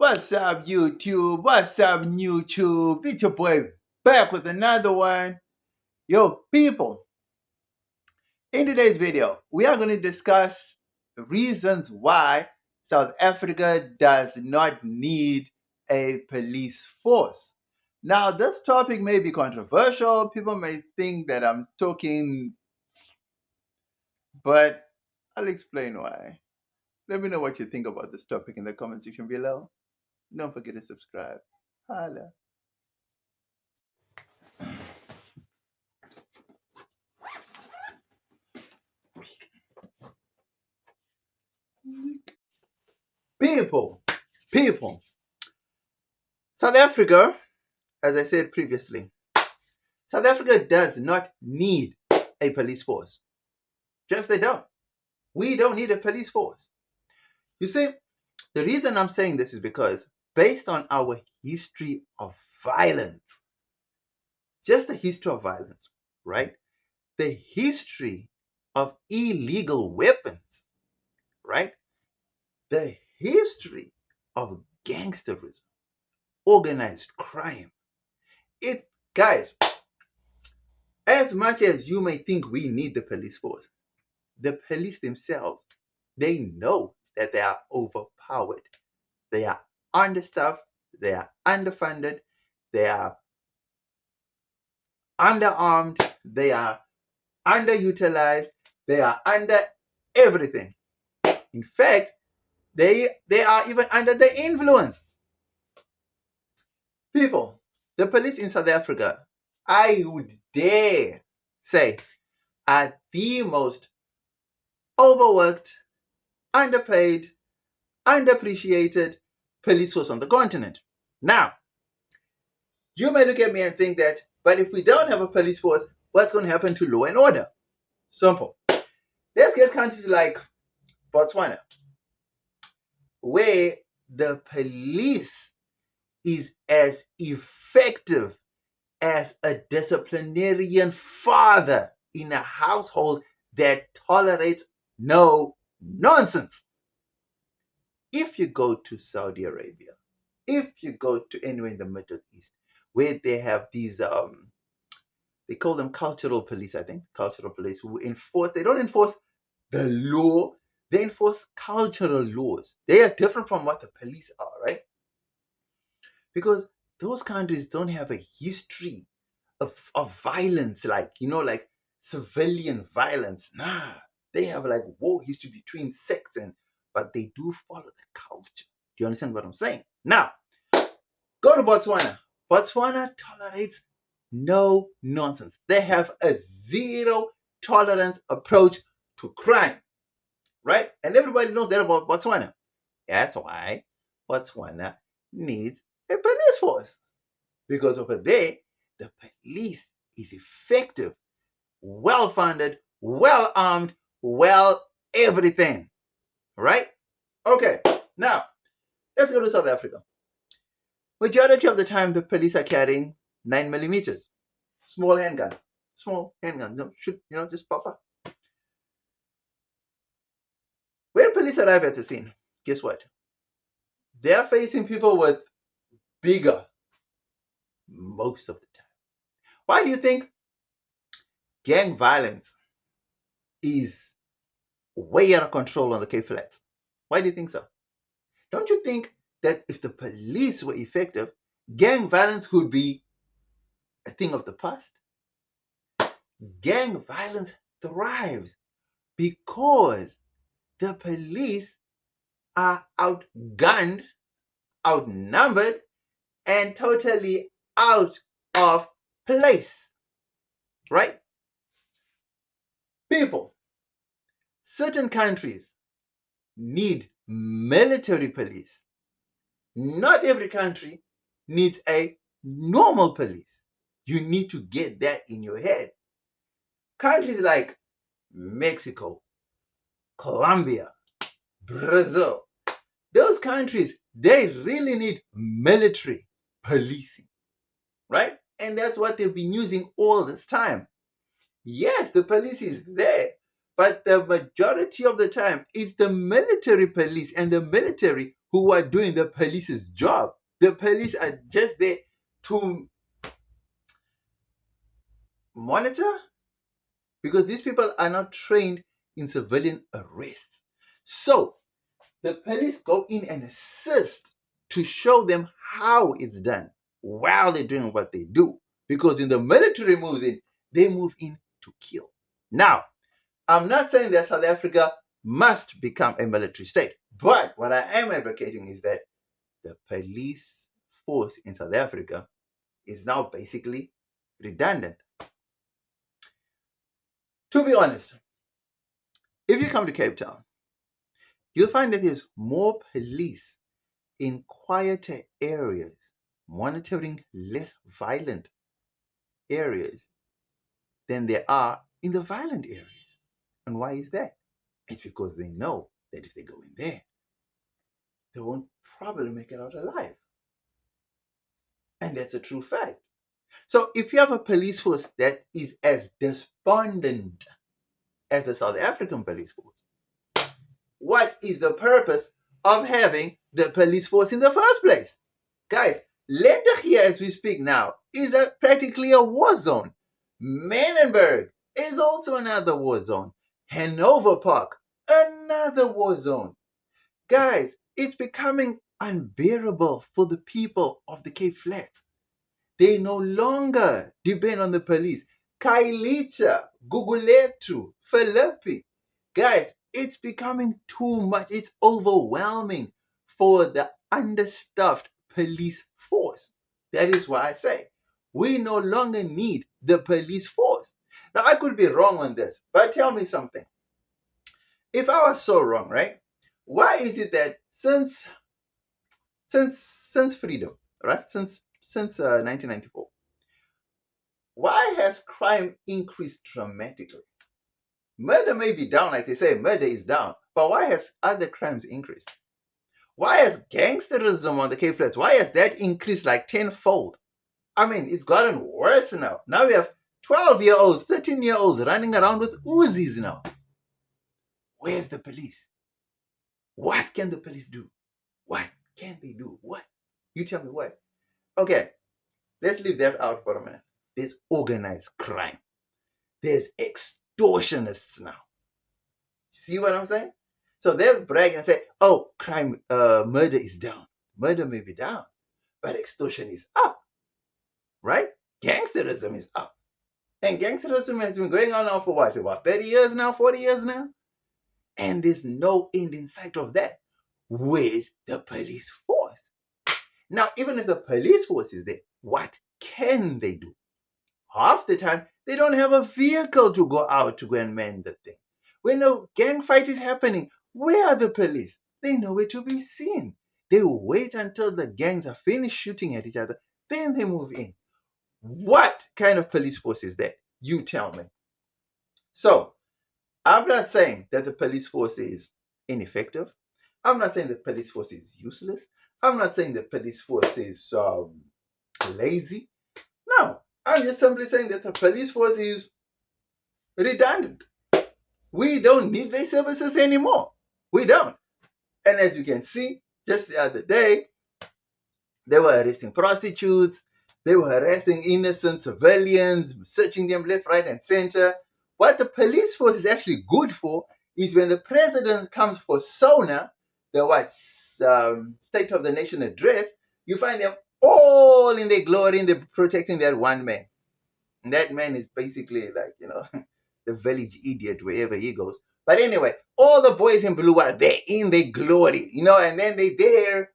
What's up, YouTube? What's up, YouTube? It's your boy back with another one. Yo, people, in today's video, we are going to discuss reasons why South Africa does not need a police force. Now, this topic may be controversial. People may think that I'm talking, but I'll explain why. Let me know what you think about this topic in the comment section below. Don't forget to subscribe. Holla. People, South Africa, as I said previously, South Africa does not need a police force. Just they don't. We don't need a police force. You see, the reason I'm saying this is because based on our history of violence, just the history of violence, right? The history of illegal weapons, right? The history of gangsterism, organized crime. Guys, as much as you may think we need the police force, the police themselves, they know that they are overpowered. They are understaffed, they are underfunded, they are underarmed, they are underutilized, they are under everything. In fact, they are even under the influence. People, the police in South Africa, I would dare say, are the most overworked, underpaid, underappreciated police force on the continent. Now, you may look at me and think that, but if we don't have a police force, what's going to happen to law and order? Simple. Let's get countries like Botswana, where the police is as effective as a disciplinarian father in a household that tolerates no nonsense. If you go to Saudi Arabia, if you go to anywhere in the Middle East, where they have these, they call them cultural police, I think, cultural police, who enforce, they don't enforce the law, they enforce cultural laws. They are different from what the police are, right? Because those countries don't have a history of violence, like civilian violence. Nah, they have like war history between sects, but they do follow the culture. Do you understand what I'm saying? Now, go to Botswana. Botswana tolerates no nonsense. They have a zero tolerance approach to crime, right? And everybody knows that about Botswana. That's why Botswana needs a police force, because over there, the police is effective, well-funded, well-armed, well everything, right? Okay, now, let's go to South Africa. Majority of the time, the police are carrying 9mm, small handguns. Small handguns, no, shoot, just pop up. When police arrive at the scene, guess what? They are facing people with bigger, most of the time. Why do you think gang violence is way out of control on the Cape Flats? Why do you think so? Don't you think that if the police were effective, gang violence would be a thing of the past? Gang violence thrives because the police are outgunned, outnumbered, and totally out of place, right? People, certain countries need military police. Not every country needs a normal police. You need to get that in your head. Countries like Mexico, Colombia, Brazil, those countries, they really need military policing, right? And that's what they've been using all this time. Yes, the police is there, but the majority of the time it's the military police and the military who are doing the police's job. The police are just there to monitor, because these people are not trained in civilian arrests. So the police go in and assist to show them how it's done while they're doing what they do. Because when the military moves in, they move in to kill. Now, I'm not saying that South Africa must become a military state, but what I am advocating is that the police force in South Africa is now basically redundant. To be honest, if you come to Cape Town, you'll find that there's more police in quieter areas, monitoring less violent areas than there are in the violent areas. And why is that? It's because they know that if they go in there, they won't probably make it out alive. And that's a true fact. So if you have a police force that is as despondent as the South African police force, what is the purpose of having the police force in the first place? Guys, Lenta here as we speak now is practically a war zone. Menenberg is also another war zone. Hanover Park, another war zone. Guys, it's becoming unbearable for the people of the Cape Flats. They no longer depend on the police. Kailicha, Guguletu, Philippi. Guys, it's becoming too much. It's overwhelming for the understaffed police force. That is why I say we no longer need the police force. Now, I could be wrong on this, but tell me something. If I was so wrong, right? Why is it that since freedom, right? Since 1994, why has crime increased dramatically? Murder may be down, like they say, murder is down, but why has other crimes increased? Why has gangsterism on the Cape Flats, why has that increased like tenfold? I mean, it's gotten worse now. Now we have 12-year-olds, 13-year-olds running around with Uzis now. Where's the police? What can the police do? What can they do? What? You tell me what. Okay, let's leave that out for a minute. There's organized crime. There's extortionists now. See what I'm saying? So they'll brag and say, oh, crime, murder is down. Murder may be down, but extortion is up, right? Gangsterism is up. And gangsterism has been going on now for what? About 30 years now, 40 years now? And there's no end in sight of that. Where's the police force? Now, even if the police force is there, what can they do? Half the time, they don't have a vehicle to go out to go and man the thing. When a gang fight is happening, where are the police? They nowhere to be seen. They wait until the gangs are finished shooting at each other, then they move in. What kind of police force is that? You tell me. So, I'm not saying that the police force is ineffective. I'm not saying the police force is useless. I'm not saying the police force is lazy. No, I'm just simply saying that the police force is redundant. We don't need their services anymore. We don't. And as you can see, just the other day, they were arresting prostitutes. They were harassing innocent civilians, searching them left, right, and center. What the police force is actually good for is when the president comes for SONA, the State of the Nation address, you find them all in their glory, and they're protecting that one man. And that man is basically like, the village idiot wherever he goes. But anyway, all the boys in blue are there in their glory, and then they there,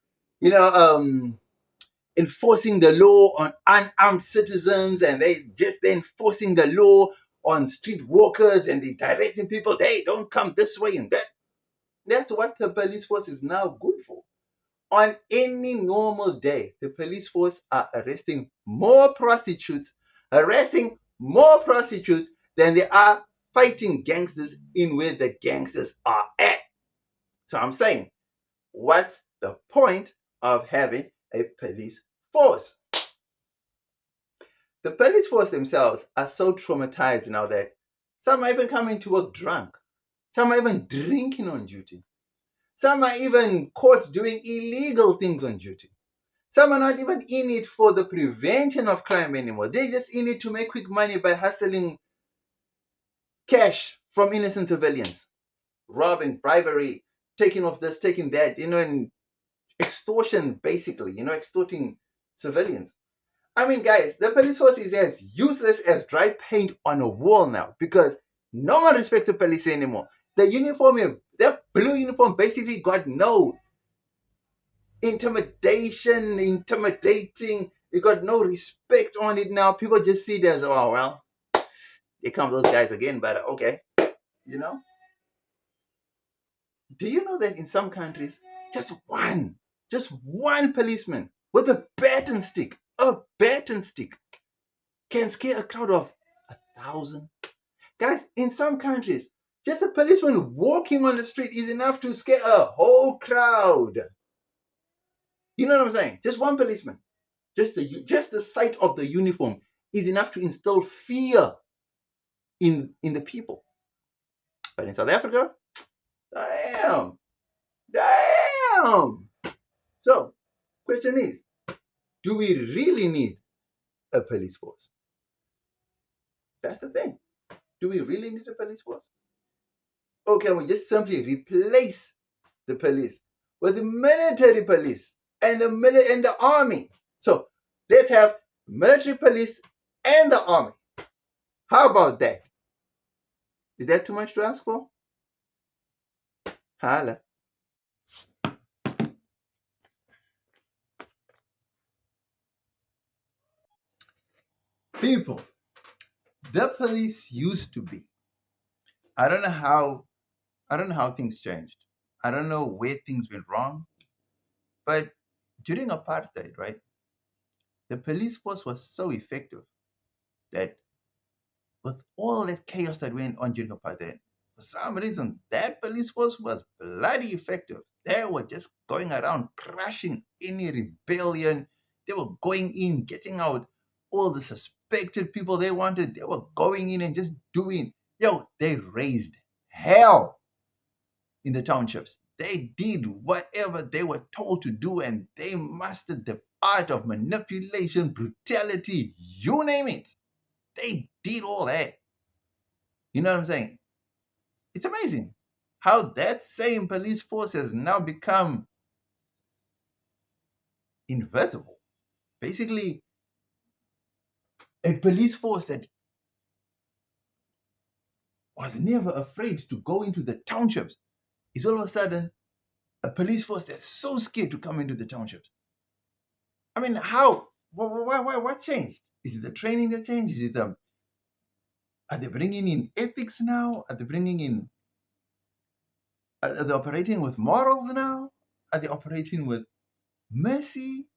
enforcing the law on unarmed citizens, and they just enforcing the law on street walkers, and they directing people, hey, don't come this way and that. That's what the police force is now good for. On any normal day, the police force are arresting more prostitutes, harassing more prostitutes than they are fighting gangsters in where the gangsters are at. So I'm saying, what's the point of having a police force? The police force themselves are so traumatized now that some are even coming to work drunk. Some are even drinking on duty. Some are even caught doing illegal things on duty. Some are not even in it for the prevention of crime anymore. They're just in it to make quick money by hustling cash from innocent civilians, robbing, bribery, taking off this, taking that, and extortion, basically, extorting civilians. I mean, guys, the police force is as useless as dry paint on a wall now because no one respects the police anymore. The uniform, that blue uniform basically got no intimidating. It got no respect on it now. People just see it as, oh, well, here come those guys again, but okay. You know? Do you know that in some countries, just one policeman with a baton stick, can scare a crowd of 1,000? Guys, in some countries, just a policeman walking on the street is enough to scare a whole crowd. You know what I'm saying? Just one policeman, just the sight of the uniform is enough to instill fear in the people. But in South Africa, damn, damn. So, question is, do we really need a police force? That's the thing. Do we really need a police force? Or can we just simply replace the police with the military police and the army? So let's have military police and the army. How about that? Is that too much to ask for? Holla. People, the police used to be. I don't know how things changed. I don't know where things went wrong. But during apartheid, right, the police force was so effective that with all that chaos that went on during apartheid, for some reason, that police force was bloody effective. They were just going around crushing any rebellion. They were going in, getting out all the suspected people they wanted. They were going in and just doing, they raised hell in the townships. They did whatever they were told to do, and they mastered the art of manipulation, brutality, you name it. They did all that. You know what I'm saying? It's amazing how that same police force has now become invisible. Basically, a police force that was never afraid to go into the townships is all of a sudden a police force that's so scared to come into the townships. I mean, how? What changed? Is it the training that changed? Is it are they bringing in ethics now? Are they bringing in? Are they operating with morals now? Are they operating with mercy?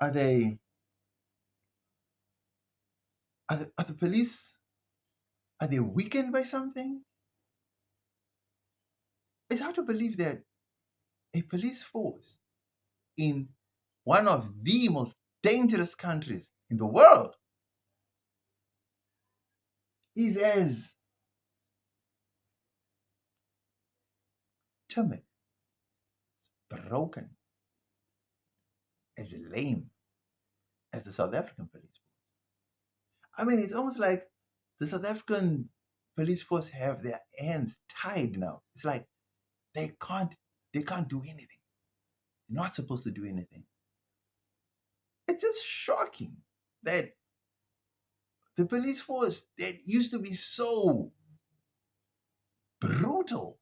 Are they? Are the police? Are they weakened by something? It's hard to believe that a police force in one of the most dangerous countries in the world is as timid, broken, as lame as the South African police force. I mean, it's almost like the South African police force have their hands tied now. It's like they can't do anything. They're not supposed to do anything. It's just shocking that the police force that used to be so brutal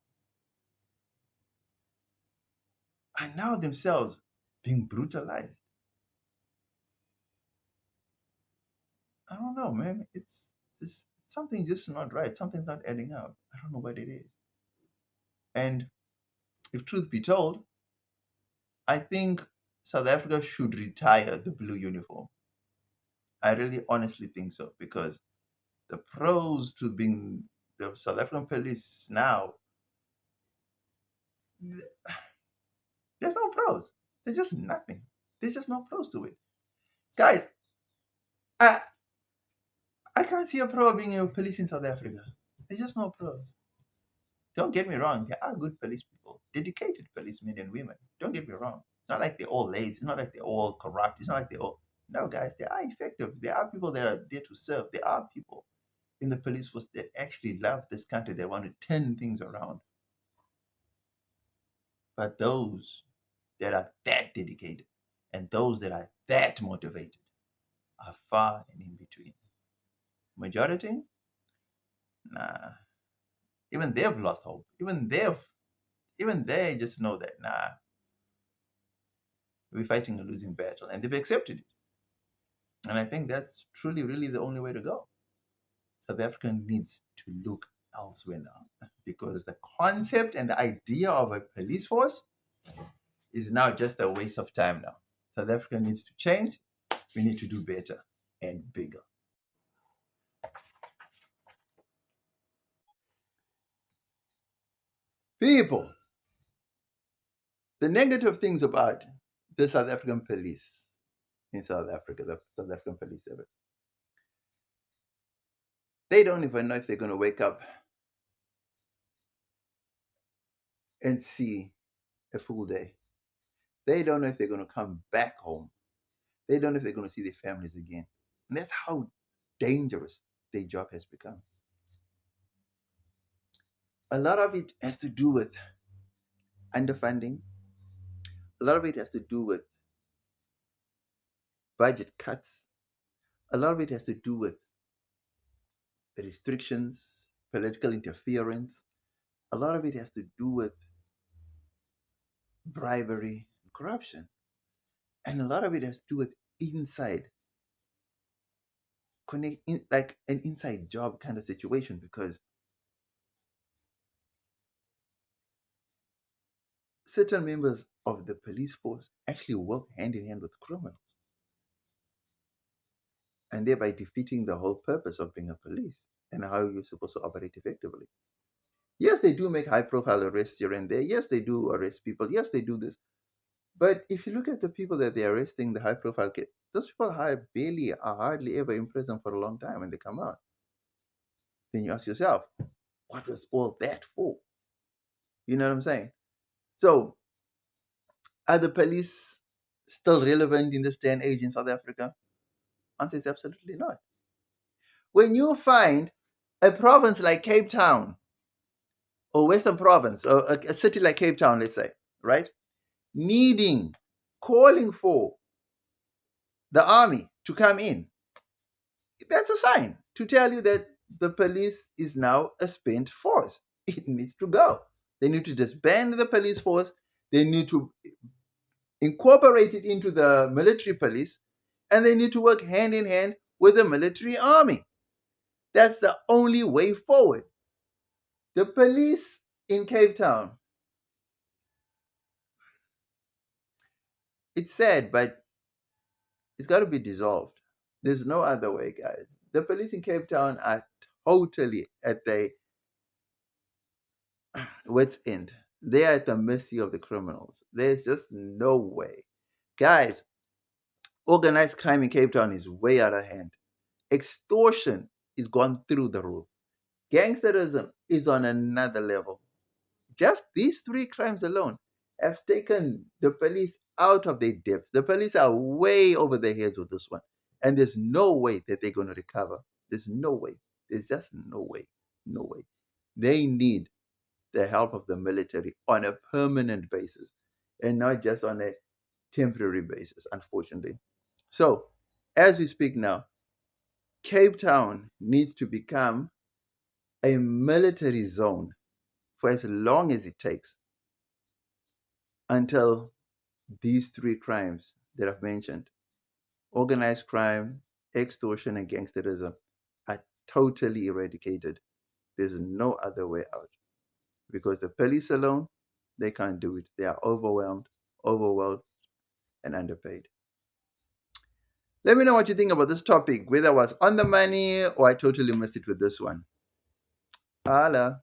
are now themselves being brutalized. I don't know, man. It's something just not right. Something's not adding up. I don't know what it is. And if truth be told, I think South Africa should retire the blue uniform. I really honestly think so because the pros to being the South African police now, there's no pros. There's just nothing. There's just no pros to it. Guys, I I can't see a pro being a police in South Africa. There's just no pros. Don't get me wrong, there are good police people. people, dedicated policemen and women. Don't get me wrong. It's not like they're all lazy. It's not like they're all corrupt. It's not like they're all. No, guys, they are effective. There are people that are there to serve. There are people in the police force that actually love this country. They want to turn things around. But those that are that dedicated and those that are that motivated are far and in between. Majority, nah. Even they've lost hope. Even they just know that nah, we're fighting a losing battle, and they've accepted it. And I think that's truly, really the only way to go. South Africa needs to look elsewhere now, because the concept and the idea of a police force is now just a waste of time now. South Africa needs to change. We need to do better and bigger. People, the negative things about the South African police in South Africa, the South African police service, they don't even know if they're going to wake up and see a full day. They don't know if they're going to come back home. They don't know if they're going to see their families again. And that's how dangerous their job has become. A lot of it has to do with underfunding. A lot of it has to do with budget cuts. A lot of it has to do with restrictions, political interference. A lot of it has to do with bribery and corruption. And a lot of it has to do with inside, like an inside job kind of situation, because certain members of the police force actually work hand in hand with criminals, and thereby defeating the whole purpose of being a police and how you're supposed to operate effectively. Yes, they do make high profile arrests here and there. Yes, they do arrest people. Yes, they do this. But if you look at the people that they're arresting, the high profile kids, those people are hardly ever in prison for a long time when they come out. Then you ask yourself, what was all that for? You know what I'm saying? So, are the police still relevant in this day and age in South Africa? Answer is absolutely not. When you find a province like Cape Town or Western Province or a city like Cape Town, let's say, right, calling for the army to come in, that's a sign to tell you that the police is now a spent force. It needs to go. They need to disband the police force. They need to incorporate it into the military police, and they need to work hand in hand with the military army. That's the only way forward. The police in Cape Town, it's sad, but it's got to be dissolved. There's no other way, guys. The police in Cape Town are totally at their wits' end. They are at the mercy of the criminals. There's just no way. Guys, organized crime in Cape Town is way out of hand. Extortion is gone through the roof. Gangsterism is on another level. Just these three crimes alone have taken the police out of their depths. The police are way over their heads with this one. And there's no way that they're going to recover. There's no way. There's just no way. No way. They need the help of the military on a permanent basis and not just on a temporary basis, unfortunately. So, as we speak now, Cape Town needs to become a military zone for as long as it takes until these three crimes that I've mentioned, organized crime, extortion, and gangsterism, are totally eradicated. There's no other way out. Because the police alone, they can't do it. They are overwhelmed, and underpaid. Let me know what you think about this topic, whether I was on the money or I totally missed it with this one. Holla.